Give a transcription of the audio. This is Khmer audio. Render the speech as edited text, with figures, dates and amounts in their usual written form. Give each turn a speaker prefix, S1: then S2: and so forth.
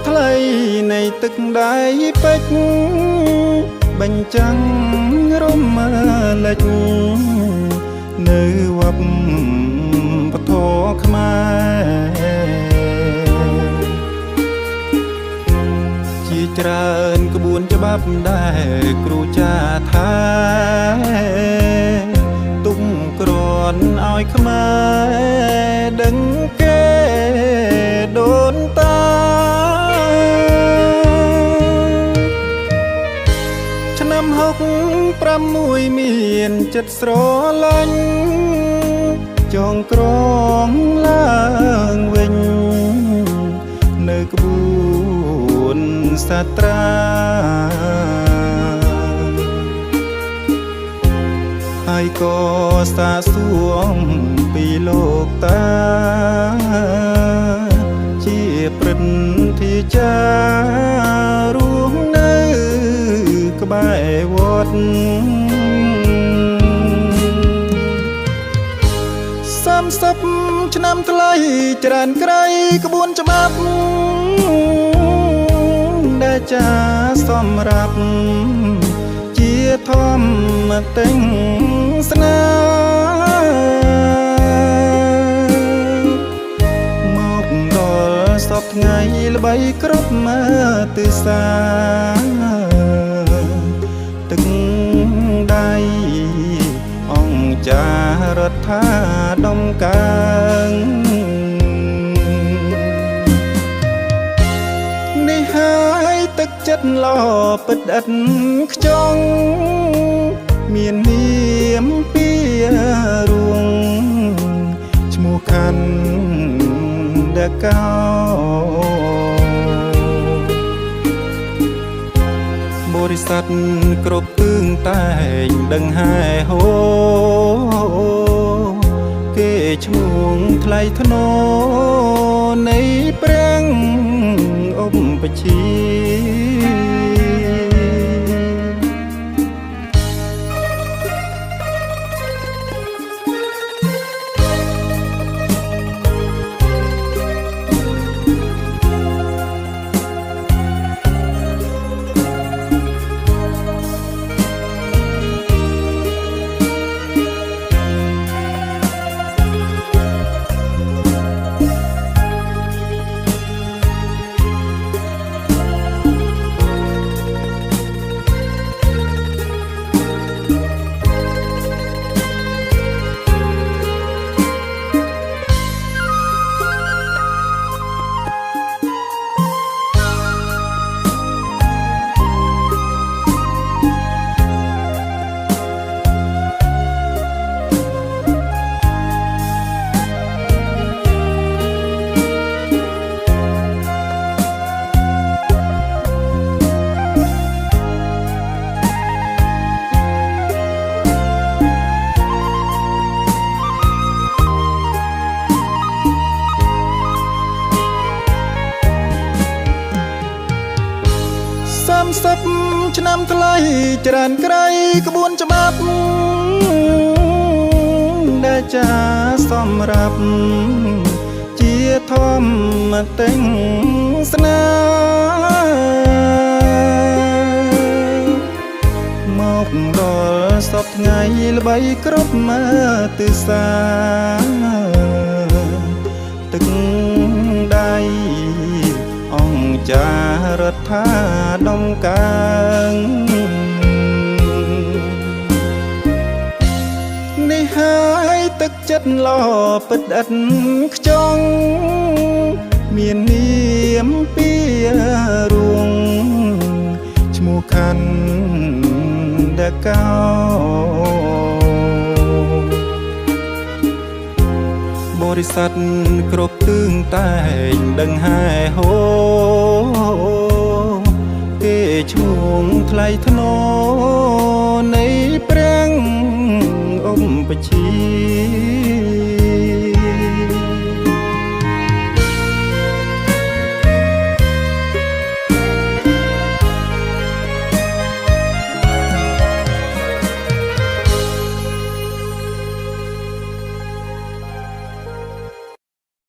S1: ថ្លៃនៃទឹកដៃពេជ្របញ្ចាំងរមលិចនៅវប្បធម៌ខ្មែរជាច្រើនក្បួនច្បាប់ដែលគ្រូចាថាទុកក្រន់ឲ្យខ្មែរដឹងគេដូនតាឆ្នាំ6មានចិត្តស្រឡាញ់ចងក្រងឡើងវិញនៅក្បួនសាត្រាហើយក៏សាសួងពីលោកតាជាព្រឹទ្ធាចារ្យរស់នៅក្បែរវត្ត30ឆ្នាំថ្លៃច្រើនក្រៃក្បួនច្បាប់ដែលចាសម្រាប់ជាធម្មទិញស្នាមកដល់សពថ្ងៃល្បីគ្រប់ទិសាទឹកដៃអង្គចារដ្ឋាដំកើងនេះហើយទឹកចិត្តល្អពិតឥតខ្ចង់មាននាមពីរួងឈ្មោះខាន់ដកោបរិស័ទគ្រប់ទិសតែងដឹងហែហូគេឈ្មោះថ្លៃថ្នូរនៃព្រះឧបជា 30ឆ្នាំថ្លៃច្រើនក្រៃក្បួនច្បាប់ដែលចាសម្រាប់ជាធម្មទិញស្នាមកដល់សពថ្ងៃល្បីគ្រប់ទិសាទឹកដៃអង្គចារដ្ឋាដំកើងនេះហើយទឹកចិត្តល្អពិតឥតខ្ចង់មាននាមពីរួងឈ្មោះខាន់ដកោបរិស័ទគ្រប់ទិសតែងដឹងហែហូគេឈ្មោះថ្លៃថ្នូរនៃព្រះឧបជា